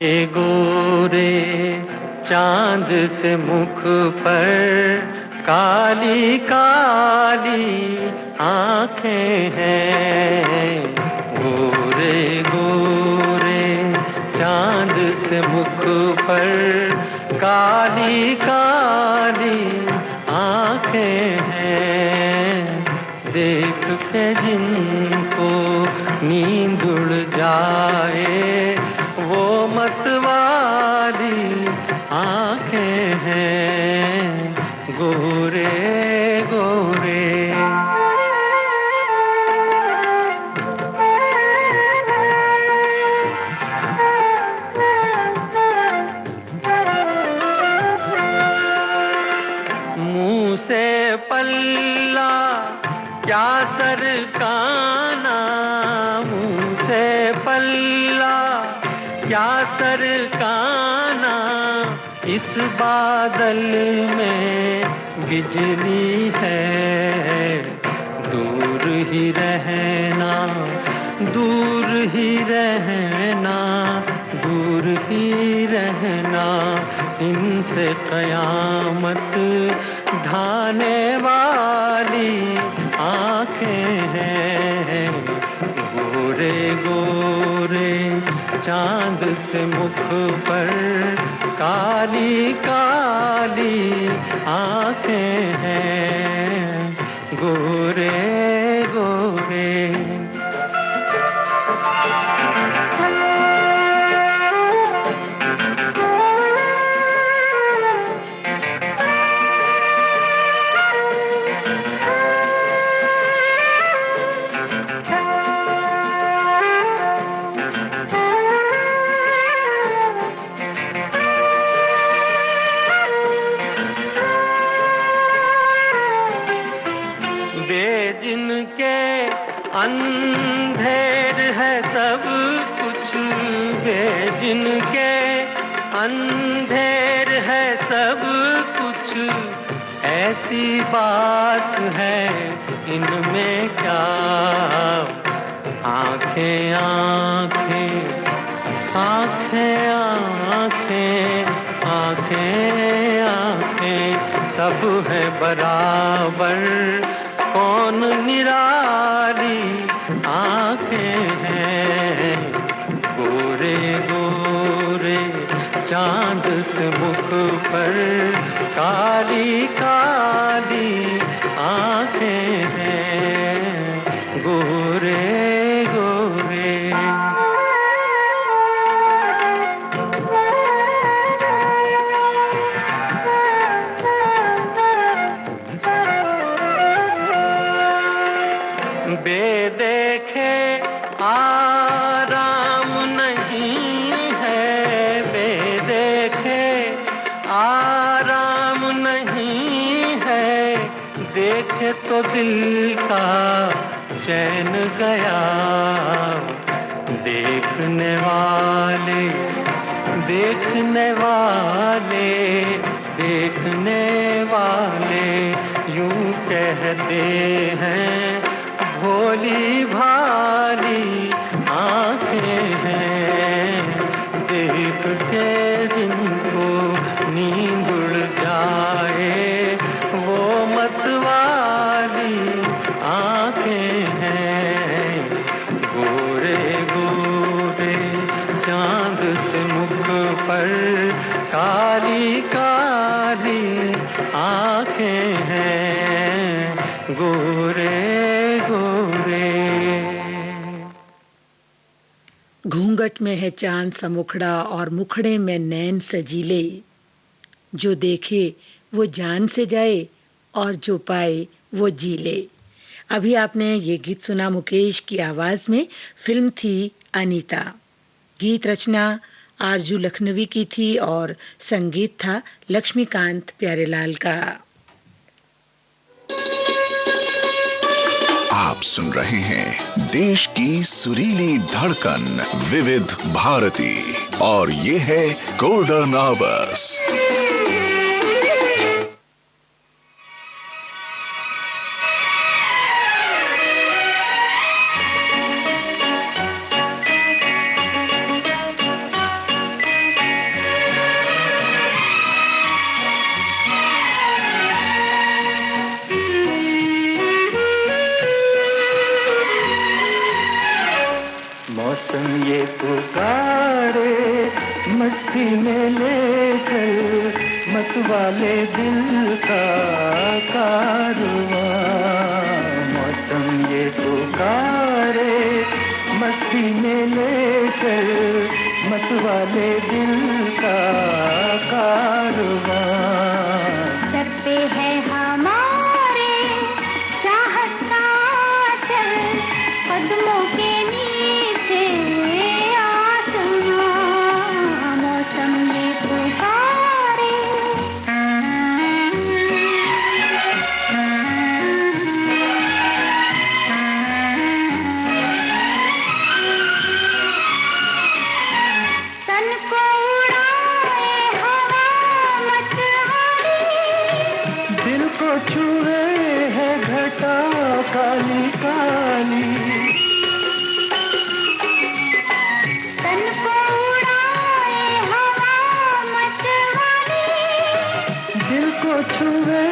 ये गोरे चांद से मुख पर काली काली आंखें हैं। गोरे गोरे चांद से मुख पर काली काली आंखें हैं। देख के जिनको नींद उड़ जाए वो मतवाली आंखें हैं। गोरे गोरे मुंह से पल्ला क्या सरकाना, मुंह से पल्ला क्या सरकाना। इस बादल में बिजली है। दूर ही रहना, दूर ही रहना, दूर ही रहना। इनसे कयामत ढाने वाली आंखें हैं। गोरे गोरे चांद से मुख पर काली काली आंखें हैं। गोरे गोरे जिनके अंधेर है सब कुछ, वे जिनके अंधेर है सब कुछ। ऐसी बात है इनमें क्या, आंखें आंखें आंखें आंखें आंखें आंखें सब है बराबर। कौन निराली आंखें हैं। गोरे गोरे चांद से मुख पर काली काली आंखें हैं। गोरे गोरे बेदेखे आराम नहीं है, बेदेखे आराम नहीं है। देखे तो दिल का चैन गया। देखने वाले देखने वाले देखने वाले यूं कहते हैं भोली भाली आंखें हैं। देख के जिनको नींद उड़ जाए वो मतवाली आंखें हैं। गोरे गोरे चांद से मुख पर काली काली आंखें हैं। गोरे घूंघट में है चांद सा मुखड़ा और मुखड़े में नैन सजीले। जो देखे वो जान से जाए और जो पाए वो जी ले। अभी आपने ये गीत सुना मुकेश की आवाज में। फिल्म थी अनीता। गीत रचना आरजू लखनवी की थी और संगीत था लक्ष्मीकांत प्यारेलाल का। आप सुन रहे हैं देश की सुरीली धड़कन विविध भारती और ये है गोल्डन आवर्स। मस्ती में ले चल मतवाले दिल का कारवां, मौसम ये पुकारे मस्ती में ले चल मतवाले दिल का कारवां। सर पे है हमारे चाहत का चल, कदमों के नीचे आसमां, मौसम ये पुकारे। तन को उड़ाए हवा मतवारी, दिल को छुए है घटा काली काली, तन को उड़ाए हवा मतवारी, दिल को छुए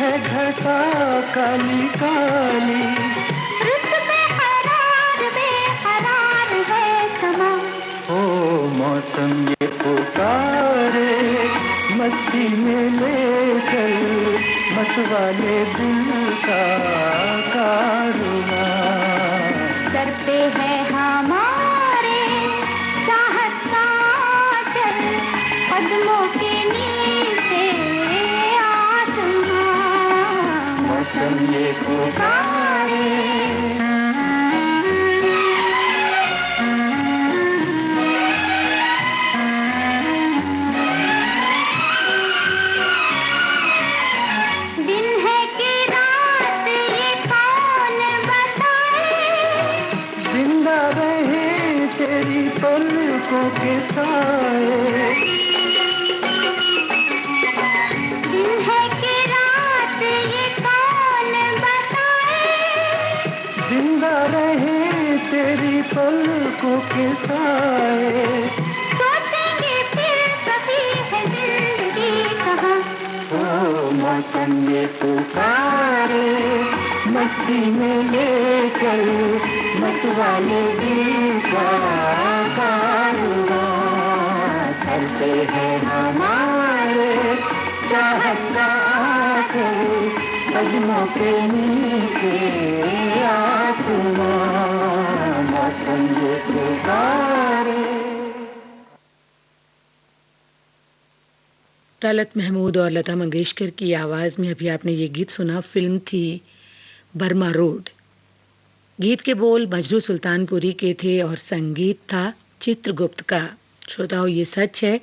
है घटा काली काली। रुत बेकरार बेकरार है समा, ओ मौसम ये पुकारे मस्ती में ले चल मतवाले दिल का कारवां। सर पे है हमारे चाहत का चल, कदमों के नीचे आसमां, मौसम ये पुकारे। दिन है कि रात ये कौन बताए, जिंदा रहे तेरी पलकों के साए, दिन है कि रात ये कौन बताए, जिंदा रहे तेरी पलकों के साए। सोचेंगे फिर कभी है जिंदगी कहाँ, ओ मौसम ये पुकारे मस्ती में ले चल मतवाले दिल का कारवां। सर पे है हमारे चाहत का चल, कदमों के नीचे आसमां, मौसम ये पुकारे। तलत महमूद और लता मंगेशकर की आवाज़ में अभी आपने ये गीत सुना। फिल्म थी बर्मा रोड। गीत के बोल मजरू सुल्तानपुरी के थे और संगीत था चित्रगुप्त का। श्रोताओं, ये सच है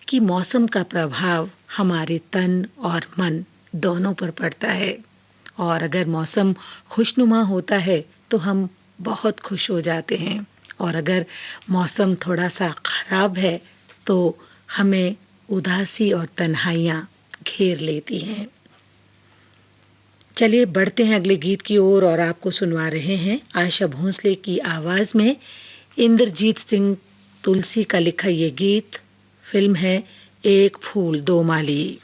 कि मौसम का प्रभाव हमारे तन और मन दोनों पर पड़ता है, और अगर मौसम खुशनुमा होता है तो हम बहुत खुश हो जाते हैं, और अगर मौसम थोड़ा सा खराब है तो हमें उदासी और तन्हाइयाँ घेर लेती हैं। चलिए बढ़ते हैं अगले गीत की ओर और आपको सुनवा रहे हैं आशा भोंसले की आवाज़ में इंद्रजीत सिंह तुलसी का लिखा ये गीत। फिल्म है एक फूल दो माली।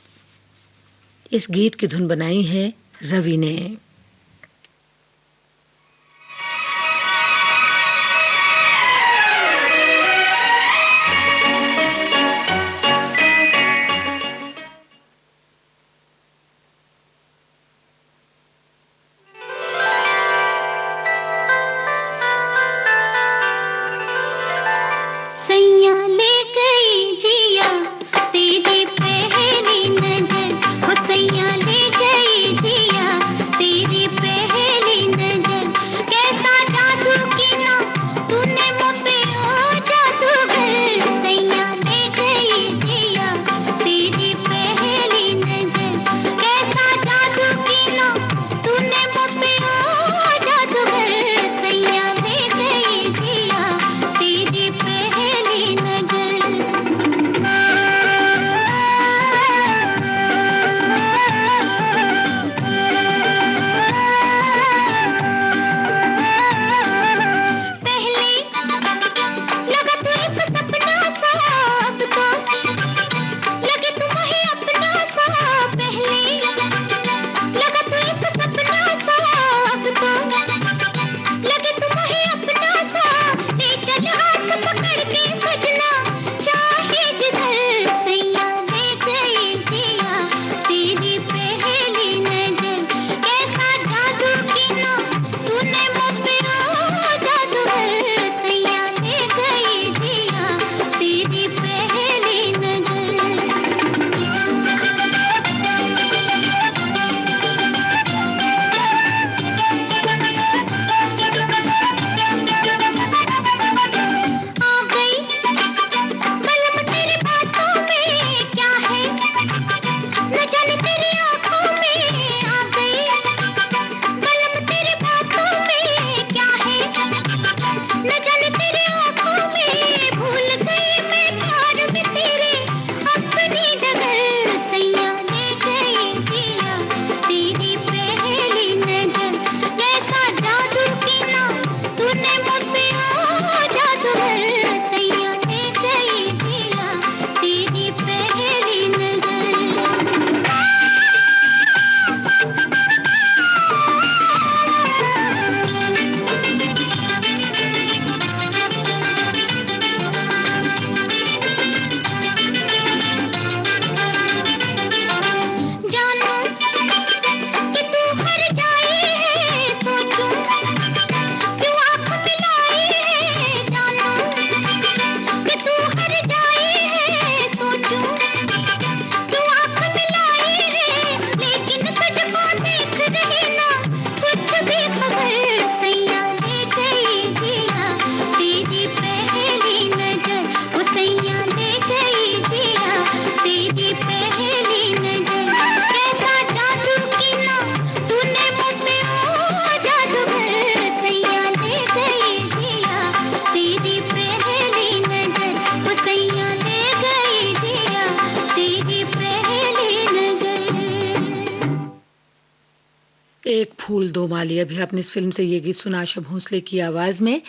इस गीत की धुन बनाई है रवि ने। सैया ले गई जिया तेरी पहली नजर, हो सैया ले गई जिया तेरी एक फूल दो माली, अभी आपने इस फिल्म से ये गीत सुना आशा भोसले की आवाज में।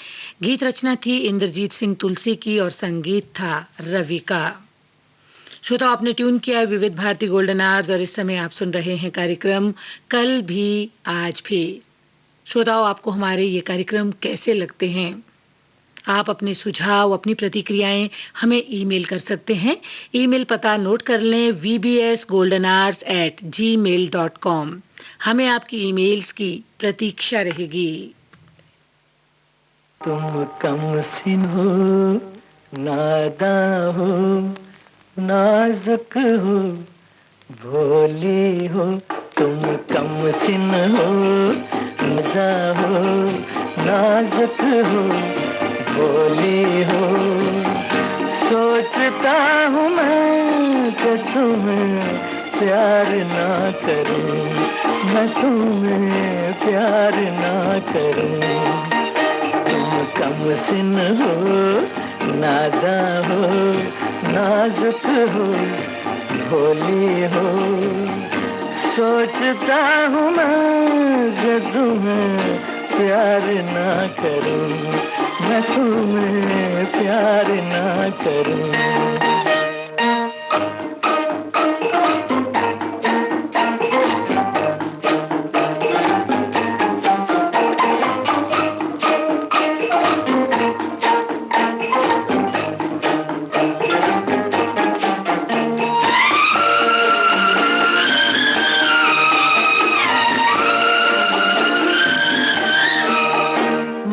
गीत रचना थी इंद्रजीत सिंह तुलसी की और संगीत था रवि का। श्रोता, आपने ट्यून किया है विविध भारती गोल्डन आवर्स और इस समय आप सुन रहे हैं कार्यक्रम कल भी आज भी। श्रोताओं, आपको हमारे ये कार्यक्रम कैसे लगते हैं? आप अपने सुझाव, अपनी प्रतिक्रियाएं हमें ईमेल कर सकते हैं। ईमेल पता नोट कर लें, vbsgoldenhours@gmail.com। हमें आपकी ईमेल्स की प्रतीक्षा रहेगी। तुम कम सिन हो, नादा हो, नाजुक हो, भोली हो। तुम कम सिन हो, नादा हो, नाजुक हो, भोली हो। सोचता हूँ मैं कि तुम्हें प्यार ना करूं, मैं तुम्हें प्यार ना करूं। तुम कम सिन हो, नादा हो, नाजुक हो, भोली हो। सोचता हूँ मैं कि तुम्हें प्यार ना करूं, मैं तुम्हें प्यार ना करूं।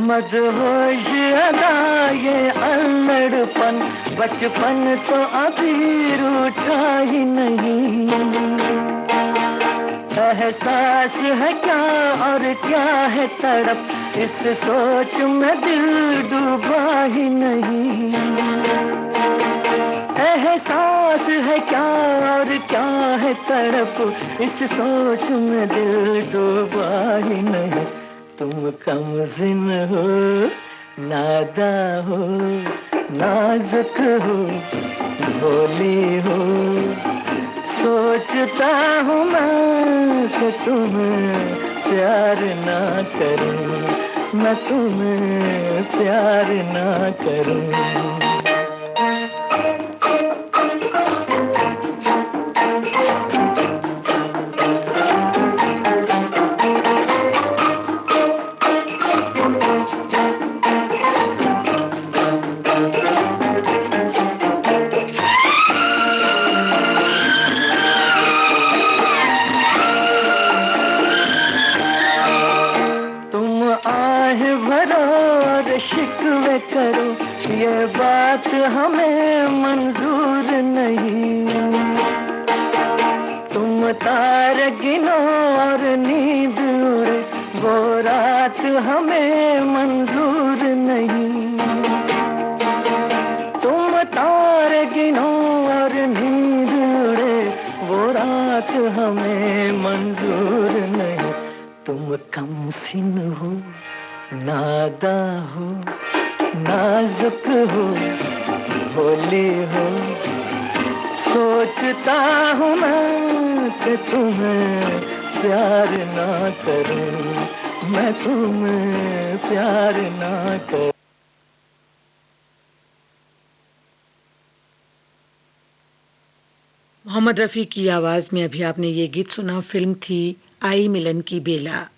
मदहोश अदा ये अल्लड़पन, बचपन तो अभी रूठा ही नहीं। एहसास है क्या और क्या है तड़प, इस सोच में दिल डूबा ही नहीं। एहसास है क्या और क्या है तड़प, इस सोच में दिल डूबा ही नहीं। तुम कम सिन हो, नादा हो, नाजुक हो, भोली हो। सोचता हूँ मैं कि तुम्हें प्यार ना करूं, मैं तुम्हें प्यार ना करूं। शिकवे करो, ये बात हमें मंजूर नहीं। तुम तारे गिनो और नींद उड़े, वो रात हमें मंजूर नहीं। तुम तारे गिनो और नींद उड़े, वो रात हमें मंजूर नहीं। तुम कम सिन हो, नादा हो, नाजुक हो, भोली हो। सोचता हूँ मैं कि तुम्हें प्यार ना करूं, मैं तुम्हें प्यार ना करूं। मोहम्मद रफ़ी की आवाज में अभी आपने ये गीत सुना। फिल्म थी आई मिलन की बेला।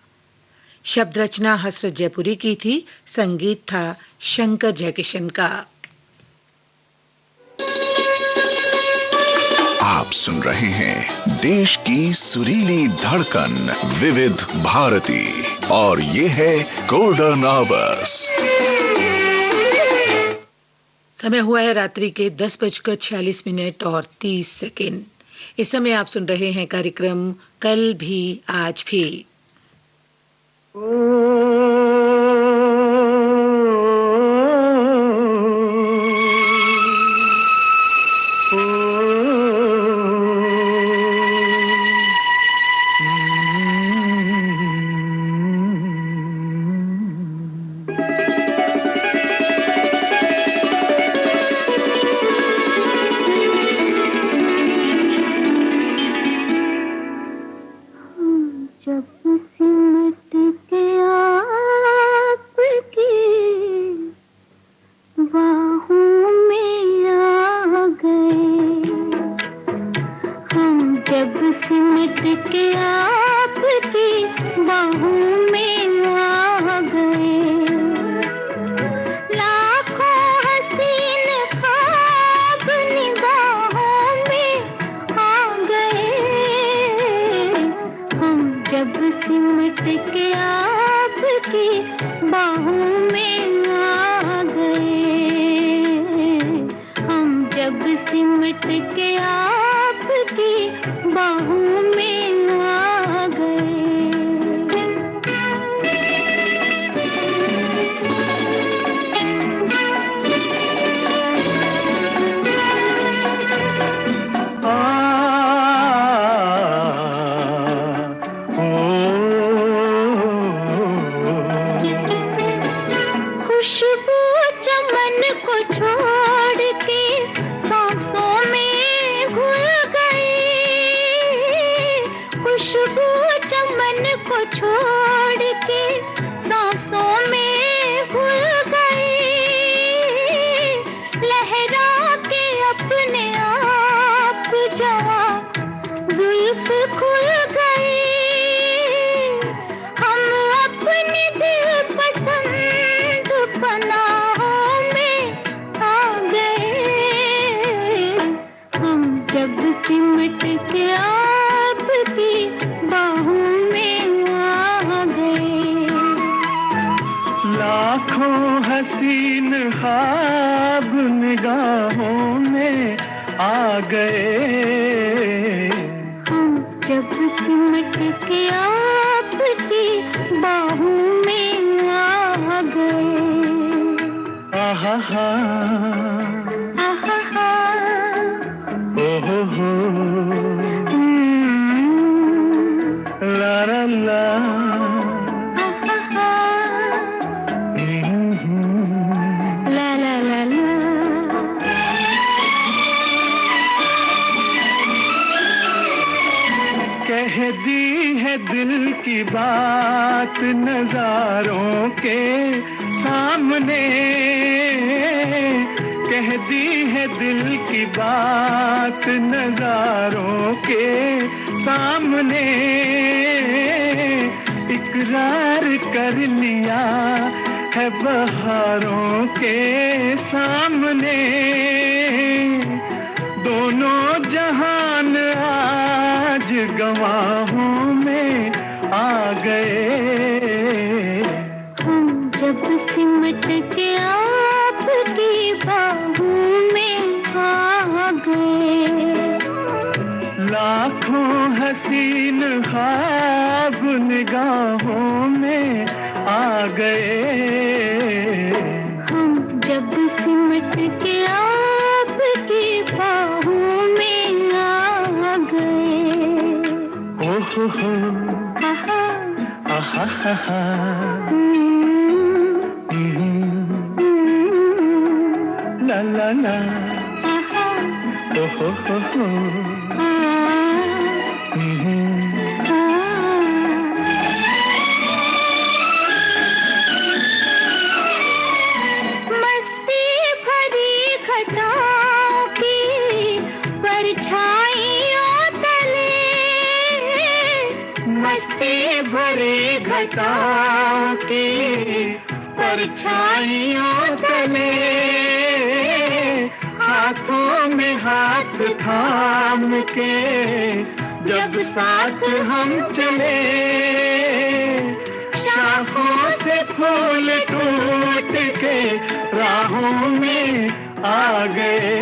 शब्द रचना हसरत जयपुरी की थी, संगीत था शंकर जयकिशन का। आप सुन रहे हैं देश की सुरीली धड़कन विविध भारती और ये है गोल्डन आवर्स। समय हुआ है रात्रि के 10:46 और 30 सेकंड। इस समय आप सुन रहे हैं कार्यक्रम कल भी आज भी। जब से सिमट के आपकी बाहों में आ गए। खुशबू चमन को छोड़ के सांसों में घुल गई। खुशबू चमन को छोड़ के सांसों में घुल गई। लहरा के अपने आप जवां जुल्फ खुल गई। हम अपने दिल पसंद पनाहों में आ गए। हम जब सिमट के आपकी बाहों में आ गए। लाखों हसीन ख्वाब निगाहों में आ गए। हम जब सिमट के आपकी बाहों में आ गए। आहा हा, आहा ओहो हो, ला ला ला, ला ला ला ला। कह दी है दिल की बात नजारों के सामने। कह दी है दिल की बात नजारों के सामने। इकरार कर लिया है बहारों के सामने। दोनों जहान आज गवाहों में आ गए। हम जब सिमट के आपकी बाहों में आ गए। लाखों हसीन ख्वाब निगाहों में आ गए। हम जब सिमट के आपकी बाहों में आ गए। ओहो हो, आहा, आहा हा हा, ला ला ला, आहा, ओहो हो, मस्ती भरी घटाओं की परछाइयों तले। मस्ती भरी घटाओं की परछाइयों तले। हाथों में हाथ थाम के जब साथ हम चले। शाखों से फूल टूट के राहों में आ गए।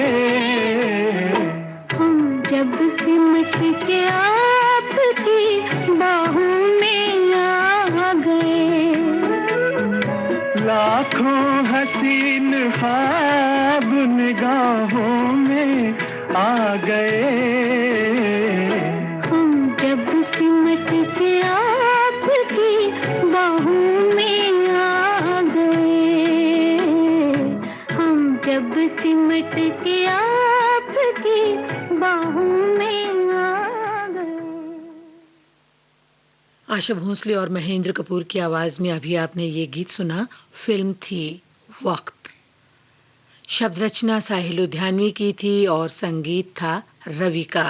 हम जब सिमट के आपकी बाहों में आ गए। लाखों हसीन ख्वाब निगाहों में आ गए। हम जब सिमट के आपकी बाहों में आ गए। हम जब सिमट के आपकी बाहों में आ गए। आशा भोसले और महेंद्र कपूर की आवाज में अभी आपने ये गीत सुना। फिल्म थी वक्त। शब्द रचना साहिल लुधियानवी की थी और संगीत था रवि का।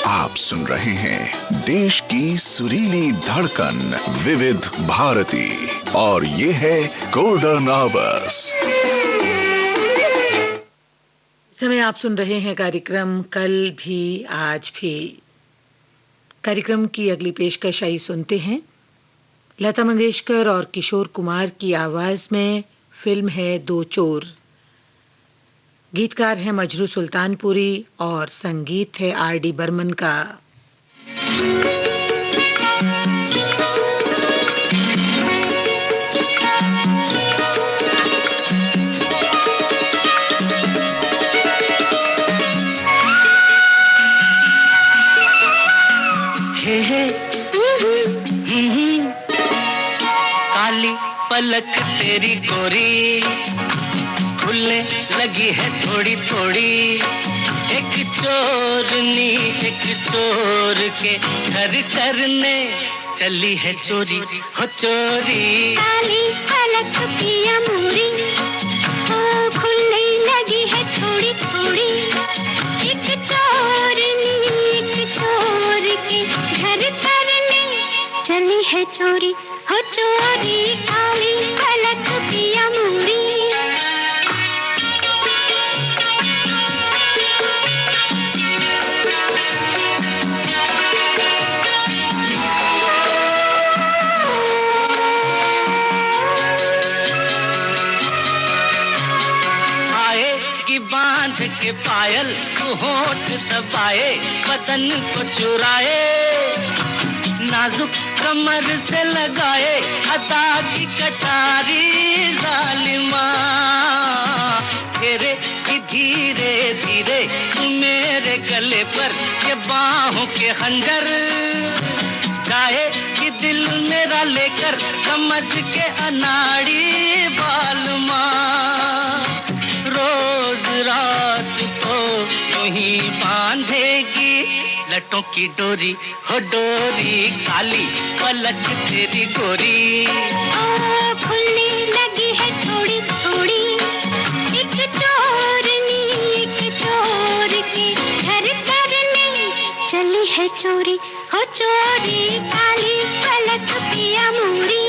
आप सुन रहे हैं देश की सुरीली धड़कन विविध भारती और ये है गोल्डन आवर्स। इस समय आप सुन रहे हैं कार्यक्रम कल भी आज भी। कार्यक्रम की अगली पेशकश आई सुनते हैं। लता मंगेशकर और किशोर कुमार की आवाज में फिल्म है दो चोर। गीतकार हैं मजरू सुल्तानपुरी और संगीत है आर.डी. बर्मन का। काली पलक तेरी गोरी खुलने लगी है थोड़ी थोड़ी। एक चोरनी एक चोर के घर करने चली है चोरी हो चोरी। काली पलक पिया मोरी खुलने लगी है थोड़ी थोड़ी। एक चोरनी एक चोर के घर करने चली है चोरी हो चोरी। काली पलक पिया मोरी। बांध के पायल तू होठ दबाए बदन को चुराए। नाजुक कमर से लगाए अदा की कटारी जालिमा। तेरे की धीरे धीरे मेरे गले पर ये बाहों के खंजर चाहे कि दिल मेरा लेकर समझ के अनाड़ी बालमा। रोज रात को यूं बांधेगी लटों की डोरी हो डोरी। काली पलक तेरी गोरी खुलने लगी है थोड़ी थोड़ी। एक चोरनी एक चोर के घर करने चली है चोरी हो चोरी। काली पलक पिया मोरी।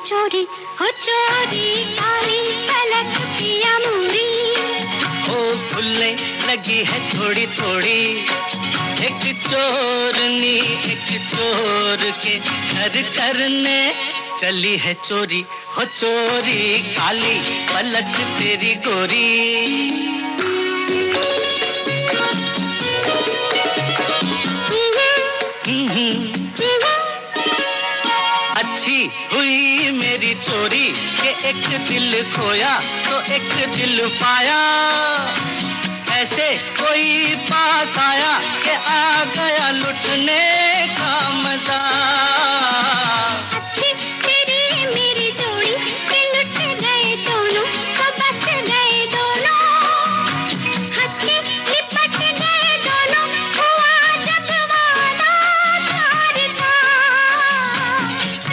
चोरी हो चोरी काली पलक पिया मोरी। ओ खुलने लगी है थोड़ी थोड़ी। एक चोरनी एक चोर के घर करने चली है चोरी हो चोरी। काली पलक तेरी गोरी। अच्छी हुई मेरी चोरी के एक दिल खोया तो एक दिल पाया। ऐसे कोई पास आया कि आ गया लुटने का मजा। अच्छी तेरी मेरी जोड़ी के लुट गए दोनों तो बस गए दोनों। हंस के लिपट गए दोनों हुआ जब वादा प्यार का।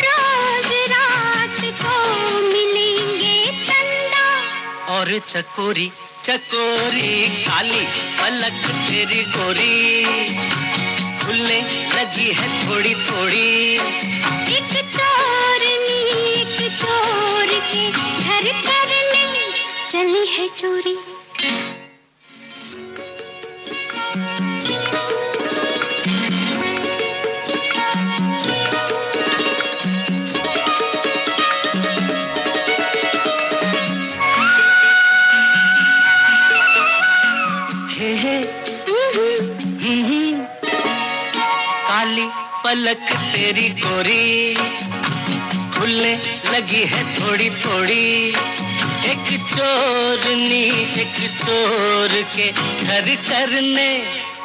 रोज रात को मिलेंगे चंदा और चकोरी चकोरी। काली पलक तेरी गोरी खुलने लगी है थोड़ी थोड़ी। एक चोरनी एक चोर के घर करने चली है चोरी। काली पलक तेरी गोरी खुलने लगी है थोड़ी थोड़ी। एक चोरनी एक चोर के घर करने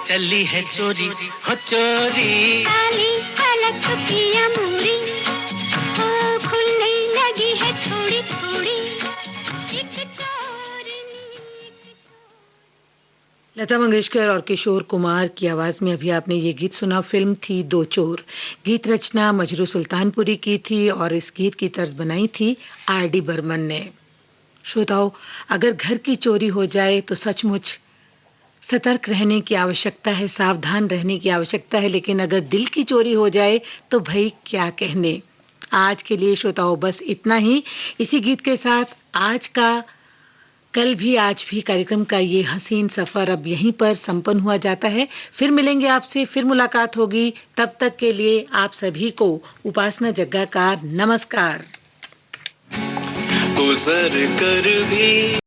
चली है चोरी हो चोरी। काली पलक पिया मोरी, ओ खुलने लगी है थोड़ी थोड़ी। एक चोरनी लता मंगेशकर और किशोर कुमार की आवाज में अभी आपने ये गीत सुना। फिल्म थी दो चोर। गीत रचना मजरू सुल्तानपुरी की थी और इस गीत की तर्ज बनाई थी आर.डी. बर्मन ने। श्रोताओं, अगर घर की चोरी हो जाए तो सचमुच सतर्क रहने की आवश्यकता है, सावधान रहने की आवश्यकता है, लेकिन अगर दिल की चोरी हो जाए तो भाई क्या कहने। आज के लिए श्रोताओं बस इतना ही। इसी गीत के साथ आज का कल भी आज भी कार्यक्रम का ये हसीन सफर अब यहीं पर संपन्न हुआ जाता है। फिर मिलेंगे आपसे, फिर मुलाकात होगी। तब तक के लिए आप सभी को उपासना जग्गा का नमस्कार। गुजर कर भी